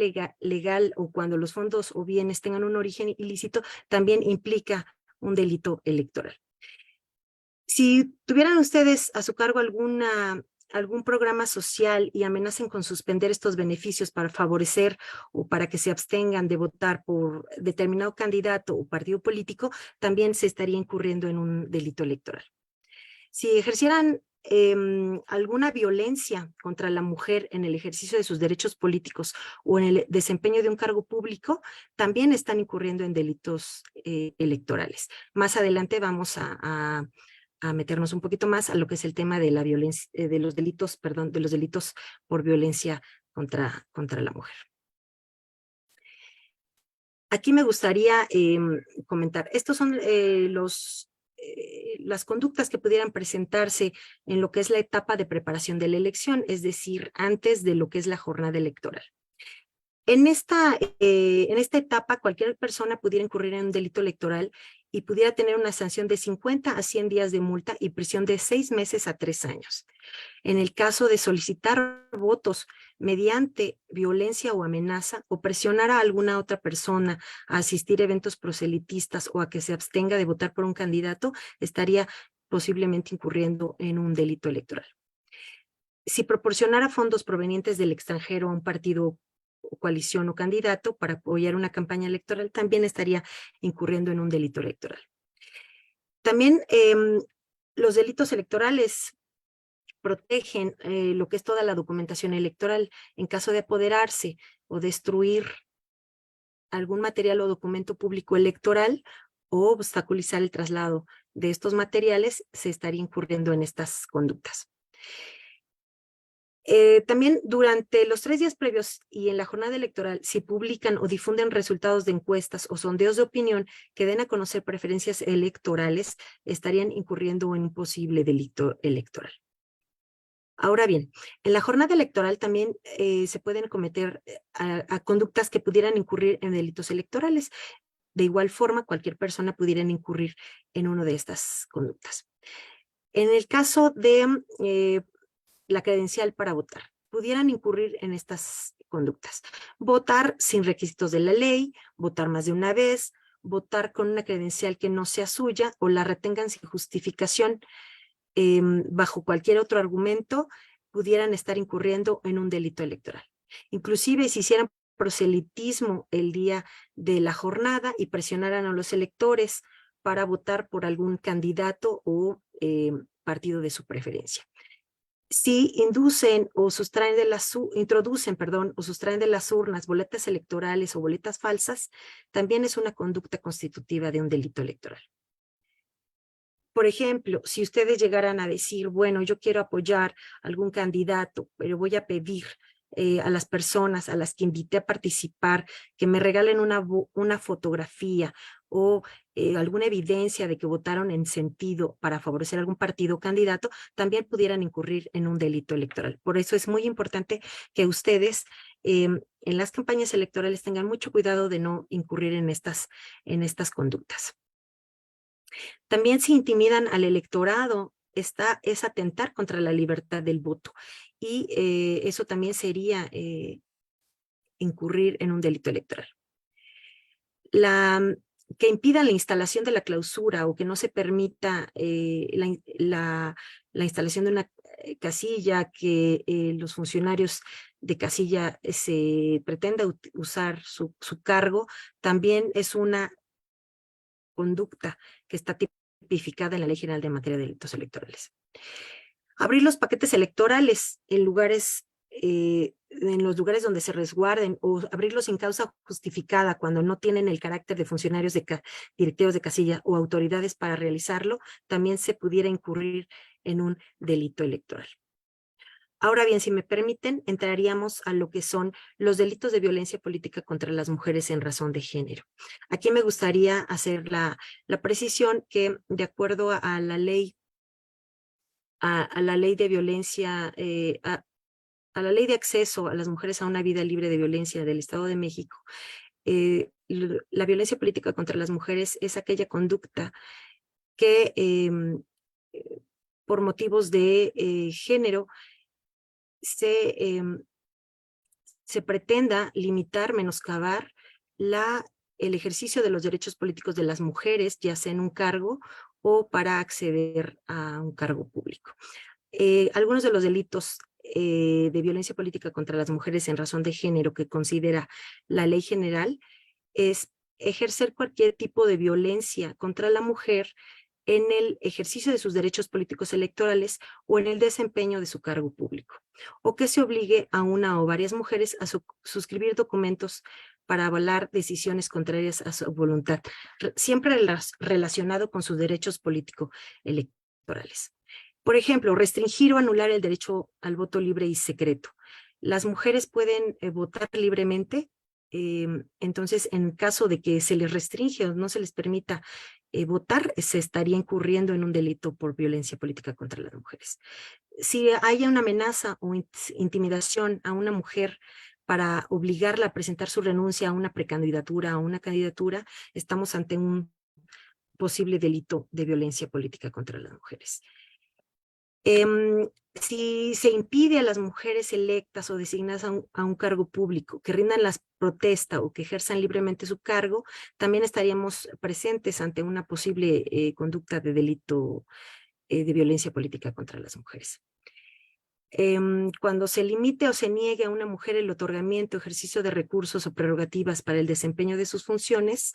legal o cuando los fondos o bienes tengan un origen ilícito, también implica un delito electoral. Si tuvieran ustedes a su cargo algún programa social y amenacen con suspender estos beneficios para favorecer o para que se abstengan de votar por determinado candidato o partido político, también se estaría incurriendo en un delito electoral. Si ejercieran alguna violencia contra la mujer en el ejercicio de sus derechos políticos o en el desempeño de un cargo público, también están incurriendo en delitos electorales. Más adelante vamos a meternos un poquito más a lo que es el tema de la violencia, de los delitos por violencia contra la mujer. Aquí me gustaría comentar, estos son las conductas que pudieran presentarse en lo que es la etapa de preparación de la elección, es decir, antes de lo que es la jornada electoral. En esta etapa, cualquier persona pudiera incurrir en un delito electoral y pudiera tener una sanción de 50 a 100 días de multa y prisión de 6 meses a 3 años. En el caso de solicitar votos mediante violencia o amenaza o presionar a alguna otra persona a asistir a eventos proselitistas o a que se abstenga de votar por un candidato, estaría posiblemente incurriendo en un delito electoral. Si proporcionara fondos provenientes del extranjero a un partido o coalición o candidato para apoyar una campaña electoral, también estaría incurriendo en un delito electoral. También los delitos electorales protegen lo que es toda la documentación electoral. En caso de apoderarse o destruir algún material o documento público electoral o obstaculizar el traslado de estos materiales, se estaría incurriendo en estas conductas. También durante los 3 días previos y en la jornada electoral, si publican o difunden resultados de encuestas o sondeos de opinión que den a conocer preferencias electorales, estarían incurriendo en un posible delito electoral. Ahora bien, en la jornada electoral también se pueden cometer a conductas que pudieran incurrir en delitos electorales. De igual forma, cualquier persona pudiera incurrir en una de estas conductas. En el caso de la credencial para votar, pudieran incurrir en estas conductas. Votar sin requisitos de la ley, votar más de una vez, votar con una credencial que no sea suya o la retengan sin justificación, bajo cualquier otro argumento, pudieran estar incurriendo en un delito electoral. Inclusive si hicieran proselitismo el día de la jornada y presionaran a los electores para votar por algún candidato o partido de su preferencia. Si inducen o sustraen de las, introducen, perdón, o sustraen de las urnas boletas electorales o boletas falsas, también es una conducta constitutiva de un delito electoral. Por ejemplo, si ustedes llegaran a decir, bueno, yo quiero apoyar a algún candidato, pero voy a pedir a las personas a las que invité a participar que me regalen una fotografía o alguna evidencia de que votaron en sentido para favorecer algún partido o candidato, también pudieran incurrir en un delito electoral. Por eso es muy importante que ustedes en las campañas electorales tengan mucho cuidado de no incurrir en estas conductas. También si intimidan al electorado, es atentar contra la libertad del voto. Y eso también sería incurrir en un delito electoral. Que impidan la instalación de la clausura o que no se permita la instalación de una casilla, que los funcionarios de casilla se pretenda usar su cargo, también es una conducta que está tipificada en la Ley General de Materia de Delitos Electorales. Abrir los paquetes electorales en los lugares donde se resguarden, o abrirlos sin causa justificada cuando no tienen el carácter de funcionarios directivos de casilla o autoridades para realizarlo, también se pudiera incurrir en un delito electoral. Ahora bien, si me permiten, entraríamos a lo que son los delitos de violencia política contra las mujeres en razón de género. Aquí me gustaría hacer la precisión que, de acuerdo a la ley, a la ley de violencia, a la ley de acceso a las mujeres a una vida libre de violencia del Estado de México, la violencia política contra las mujeres es aquella conducta que por motivos de género se pretenda limitar, menoscabar el ejercicio de los derechos políticos de las mujeres, ya sea en un cargo o para acceder a un cargo público. Algunos de los delitos de violencia política contra las mujeres en razón de género que considera la ley general es ejercer cualquier tipo de violencia contra la mujer en el ejercicio de sus derechos políticos electorales o en el desempeño de su cargo público, o que se obligue a una o varias mujeres a suscribir documentos para avalar decisiones contrarias a su voluntad, siempre relacionado con sus derechos políticos electorales. Por ejemplo, restringir o anular el derecho al voto libre y secreto. Las mujeres pueden votar libremente, entonces en caso de que se les restringe o no se les permita votar, se estaría incurriendo en un delito por violencia política contra las mujeres. Si hay una amenaza o intimidación a una mujer para obligarla a presentar su renuncia a una precandidatura o una candidatura, estamos ante un posible delito de violencia política contra las mujeres. Si se impide a las mujeres electas o designadas a un cargo público que rindan la protesta o que ejerzan libremente su cargo, también estaríamos presentes ante una posible conducta de delito de violencia política contra las mujeres. Cuando se limite o se niegue a una mujer el otorgamiento, ejercicio de recursos o prerrogativas para el desempeño de sus funciones,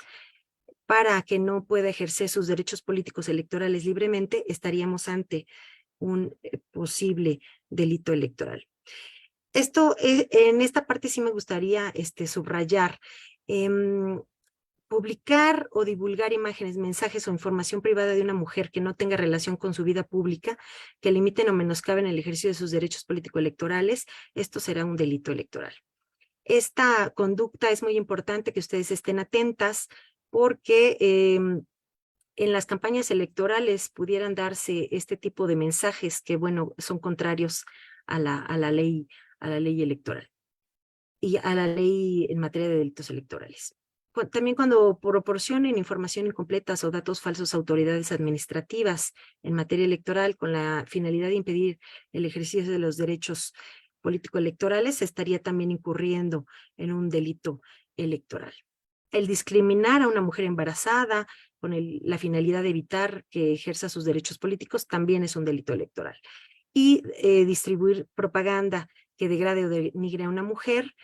para que no pueda ejercer sus derechos políticos electorales libremente, estaríamos ante un posible delito electoral. Esto, en esta parte sí me gustaría subrayar. Publicar o divulgar imágenes, mensajes o información privada de una mujer que no tenga relación con su vida pública, que limiten o menoscaben el ejercicio de sus derechos político-electorales, esto será un delito electoral. Esta conducta es muy importante que ustedes estén atentas porque en las campañas electorales pudieran darse este tipo de mensajes que, bueno, son contrarios a la ley electoral y a la ley en materia de delitos electorales. También cuando proporcionen información incompleta o datos falsos a autoridades administrativas en materia electoral con la finalidad de impedir el ejercicio de los derechos político-electorales, estaría también incurriendo en un delito electoral. El discriminar a una mujer embarazada, con la finalidad de evitar que ejerza sus derechos políticos, también es un delito electoral. Y distribuir propaganda que degrade o denigre a una mujer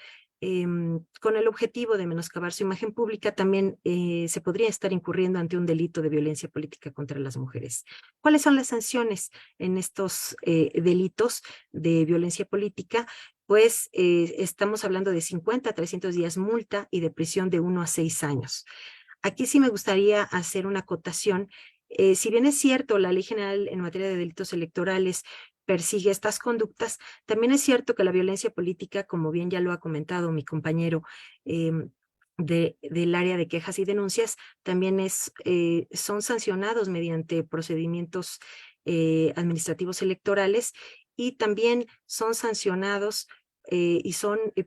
con el objetivo de menoscabar su imagen pública, también se podría estar incurriendo ante un delito de violencia política contra las mujeres. ¿Cuáles son las sanciones en estos delitos de violencia política? Pues estamos hablando de 50 a 300 días multa y de prisión de 1 a 6 años. Aquí sí me gustaría hacer una acotación. Si bien es cierto, la Ley General en materia de delitos electorales persigue estas conductas, también es cierto que la violencia política, como bien ya lo ha comentado mi compañero del área de quejas y denuncias, también son sancionados mediante procedimientos administrativos electorales, y también son sancionados y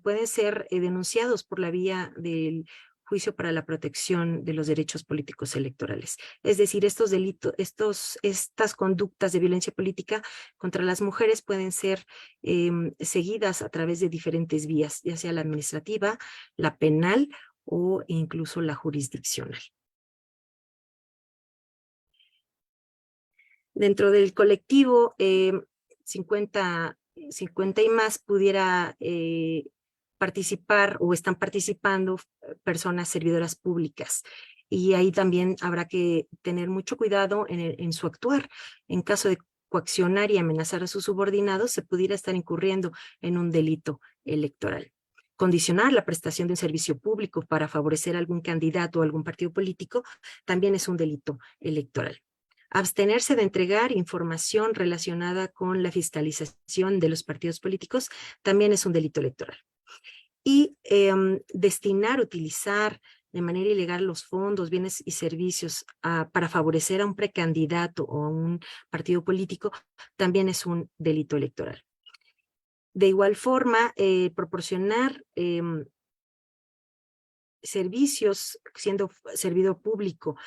pueden ser denunciados por la vía del juicio para la protección de los derechos políticos electorales. Es decir, estos delitos, estas conductas de violencia política contra las mujeres pueden ser seguidas a través de diferentes vías, ya sea la administrativa, la penal o incluso la jurisdiccional. Dentro del colectivo 50 y más pudiera participar o están participando personas servidoras públicas, y ahí también habrá que tener mucho cuidado en su actuar. En caso de coaccionar y amenazar a sus subordinados, se pudiera estar incurriendo en un delito electoral. Condicionar la prestación de un servicio público para favorecer a algún candidato o algún partido político también es un delito electoral. Abstenerse de entregar información relacionada con la fiscalización de los partidos políticos también es un delito electoral. Y utilizar de manera ilegal los fondos, bienes y servicios para favorecer a un precandidato o a un partido político también es un delito electoral. De igual forma, proporcionar servicios, siendo servidor público,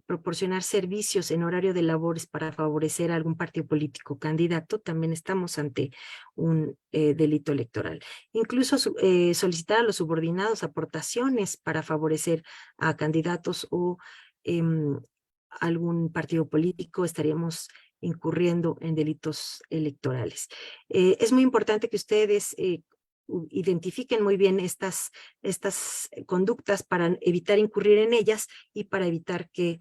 proporcionar servicios en horario de labores para favorecer a algún partido político candidato, también estamos ante un delito electoral. Incluso solicitar a los subordinados aportaciones para favorecer a candidatos o algún partido político, estaríamos incurriendo en delitos electorales. Es muy importante que ustedes identifiquen muy bien estas conductas para evitar incurrir en ellas y para evitar que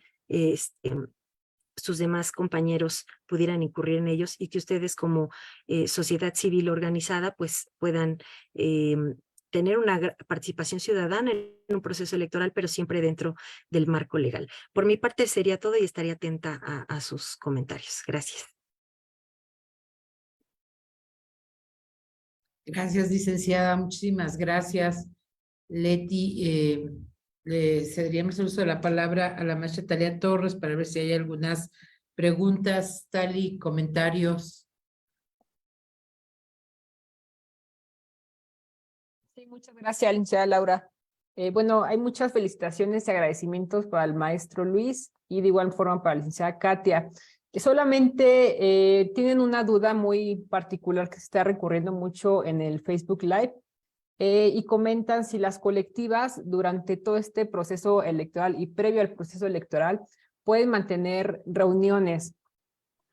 sus demás compañeros pudieran incurrir en ellos, y que ustedes como sociedad civil organizada pues puedan tener una participación ciudadana en un proceso electoral, pero siempre dentro del marco legal. Por mi parte sería todo y estaría atenta a sus comentarios. Gracias. Gracias, licenciada. Muchísimas gracias, Leti. Le cederíamos el uso de la palabra a la maestra Talia Torres para ver si hay algunas preguntas, Tali, comentarios. Sí, muchas gracias, licenciada Laura. Bueno, hay muchas felicitaciones y agradecimientos para el maestro Luis y de igual forma para la licenciada Katia, que solamente tienen una duda muy particular que se está recurriendo mucho en el Facebook Live, y comentan si las colectivas durante todo este proceso electoral y previo al proceso electoral pueden mantener reuniones,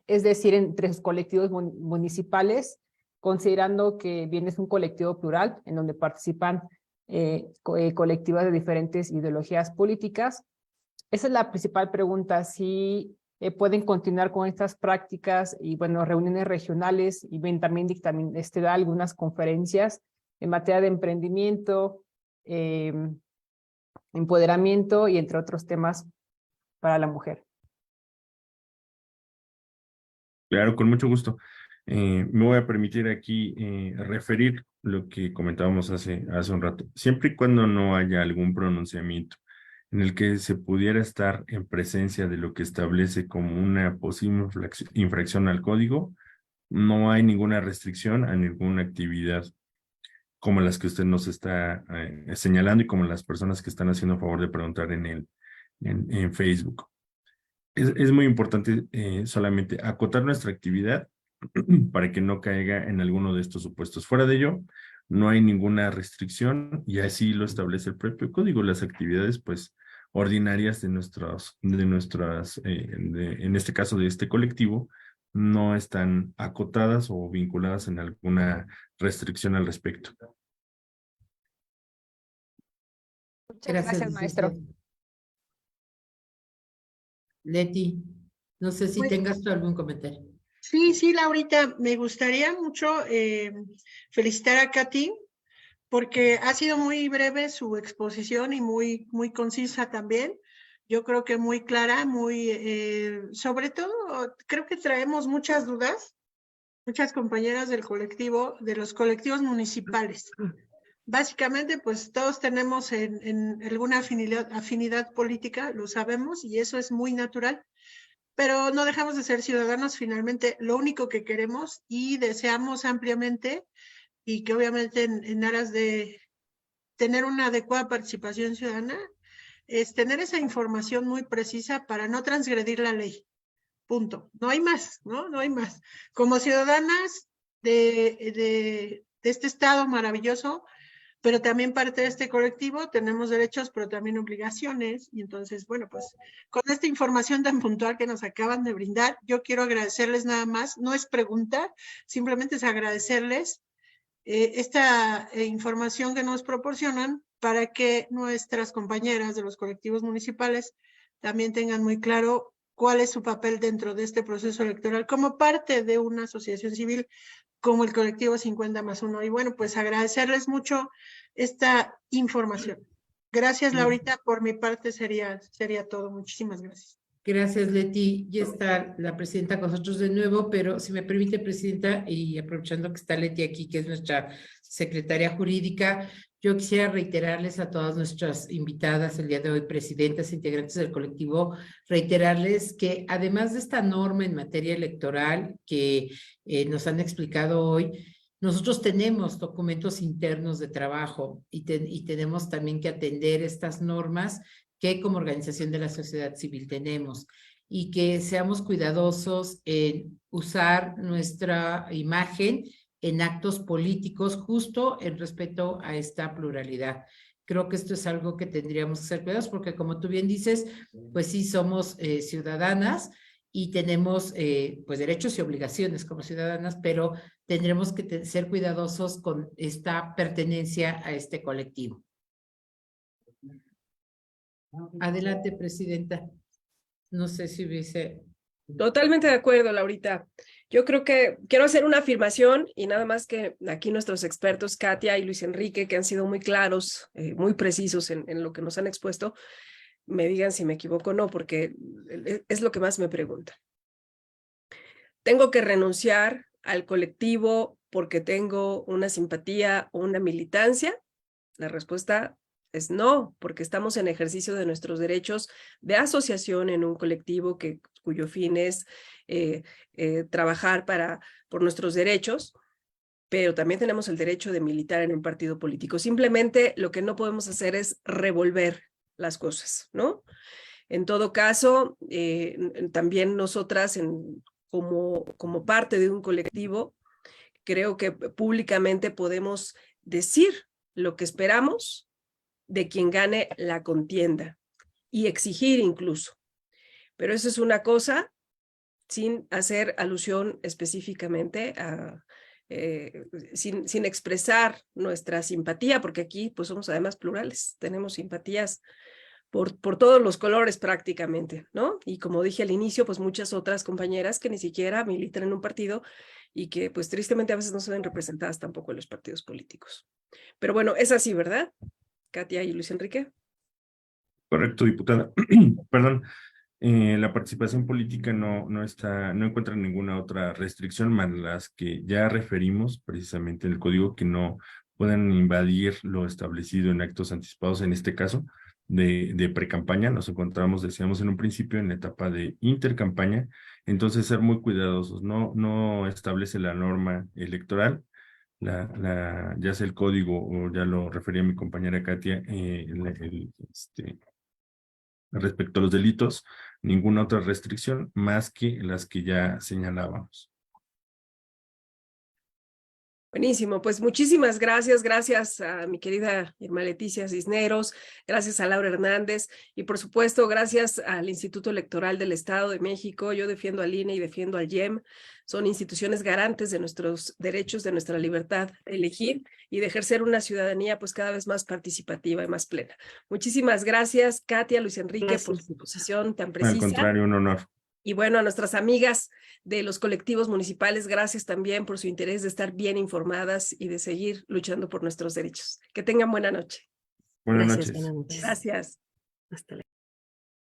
es decir, entre sus colectivos municipales, considerando que bien es un colectivo plural en donde participan colectivas de diferentes ideologías políticas. Esa es la principal pregunta, si pueden continuar con estas prácticas y, bueno, reuniones regionales, y ven también da algunas conferencias en materia de emprendimiento, empoderamiento y entre otros temas para la mujer. Claro, con mucho gusto. Me voy a permitir aquí referir lo que comentábamos hace un rato. Siempre y cuando no haya algún pronunciamiento en el que se pudiera estar en presencia de lo que establece como una posible infracción al código, no hay ninguna restricción a ninguna actividad como las que usted nos está señalando y como las personas que están haciendo favor de preguntar en Facebook. Es muy importante solamente acotar nuestra actividad para que no caiga en alguno de estos supuestos. Fuera de ello, no hay ninguna restricción y así lo establece el propio código. Las actividades pues ordinarias de en este caso de este colectivo, no están acotadas o vinculadas en alguna restricción al respecto. Muchas gracias, maestro. licenciado. Leti, no sé si Pues- tengas tú algún comentario. Sí, Laurita, me gustaría mucho felicitar a Katy porque ha sido muy breve su exposición y muy concisa también. Yo creo que muy clara, sobre todo, creo que traemos muchas dudas, muchas compañeras del colectivo, de los colectivos municipales. Básicamente, pues todos tenemos en alguna afinidad política, lo sabemos, y eso es muy natural. Pero no dejamos de ser ciudadanos, finalmente, lo único que queremos y deseamos ampliamente, y que obviamente en aras de tener una adecuada participación ciudadana, es tener esa información muy precisa para no transgredir la ley. Punto. No hay más, ¿no? No hay más. Como ciudadanas de este estado maravilloso, pero también parte de este colectivo, tenemos derechos, pero también obligaciones. Y entonces, bueno, pues con esta información tan puntual que nos acaban de brindar, yo quiero agradecerles nada más, no es pregunta, simplemente es agradecerles esta información que nos proporcionan para que nuestras compañeras de los colectivos municipales también tengan muy claro cuál es su papel dentro de este proceso electoral como parte de una asociación civil como el colectivo 50+1. Y bueno, pues agradecerles mucho esta información. Gracias, Laurita. Por mi parte sería todo. Muchísimas gracias. Gracias, Leti. Ya está la presidenta con nosotros de nuevo, pero si me permite, presidenta, y aprovechando que está Leti aquí, que es nuestra secretaria jurídica, yo quisiera reiterarles a todas nuestras invitadas el día de hoy, presidentas, integrantes del colectivo, reiterarles que además de esta norma en materia electoral que nos han explicado hoy, nosotros tenemos documentos internos de trabajo y tenemos también que atender estas normas que como organización de la sociedad civil tenemos, y que seamos cuidadosos en usar nuestra imagen en actos políticos justo en respeto a esta pluralidad. Creo que esto es algo que tendríamos que ser cuidadosos porque, como tú bien dices, pues sí somos ciudadanas y tenemos pues derechos y obligaciones como ciudadanas, pero tendremos que ser cuidadosos con esta pertenencia a este colectivo. Adelante, presidenta. No sé si hubiese... Totalmente de acuerdo, Laurita. Yo creo que quiero hacer una afirmación y nada más que aquí nuestros expertos, Katia y Luis Enrique, que han sido muy claros, muy precisos en lo que nos han expuesto, me digan si me equivoco o no, porque es lo que más me preguntan. ¿Tengo que renunciar al colectivo porque tengo una simpatía o una militancia? La respuesta es no, porque estamos en ejercicio de nuestros derechos de asociación en un colectivo cuyo fin es trabajar por nuestros derechos, pero también tenemos el derecho de militar en un partido político. Simplemente lo que no podemos hacer es revolver las cosas, ¿no? En todo caso, también nosotras como parte de un colectivo, creo que públicamente podemos decir lo que esperamos de quien gane la contienda y exigir incluso. Pero eso es una cosa sin hacer alusión específicamente sin expresar nuestra simpatía, porque aquí pues somos además plurales, tenemos simpatías por todos los colores prácticamente, ¿no? Y como dije al inicio, pues muchas otras compañeras que ni siquiera militan en un partido y que pues tristemente a veces no se ven representadas tampoco en los partidos políticos. Pero bueno, es así, ¿verdad? Katia y Luis Enrique. Correcto, diputada. Perdón, la participación política no encuentra ninguna otra restricción más las que ya referimos precisamente en el código, que no puedan invadir lo establecido en actos anticipados, en este caso de precampaña. Nos encontramos, decíamos en un principio, en la etapa de intercampaña, entonces ser muy cuidadosos. No establece la norma electoral, ya sea el código, o ya lo refería mi compañera Katia, respecto a los delitos, ninguna otra restricción más que las que ya señalábamos. Buenísimo, pues muchísimas gracias, gracias a mi querida Irma Leticia Cisneros, gracias a Laura Hernández y por supuesto gracias al Instituto Electoral del Estado de México. Yo defiendo al INE y defiendo al IEM, son instituciones garantes de nuestros derechos, de nuestra libertad de elegir y de ejercer una ciudadanía pues cada vez más participativa y más plena. Muchísimas gracias, Katia, Luis Enrique, por su posición tan precisa. Al contrario, un honor. Y bueno, a nuestras amigas de los colectivos municipales, gracias también por su interés de estar bien informadas y de seguir luchando por nuestros derechos. Que tengan buena noche. Buenas Gracias, noches. buenas noches. Gracias. Hasta luego.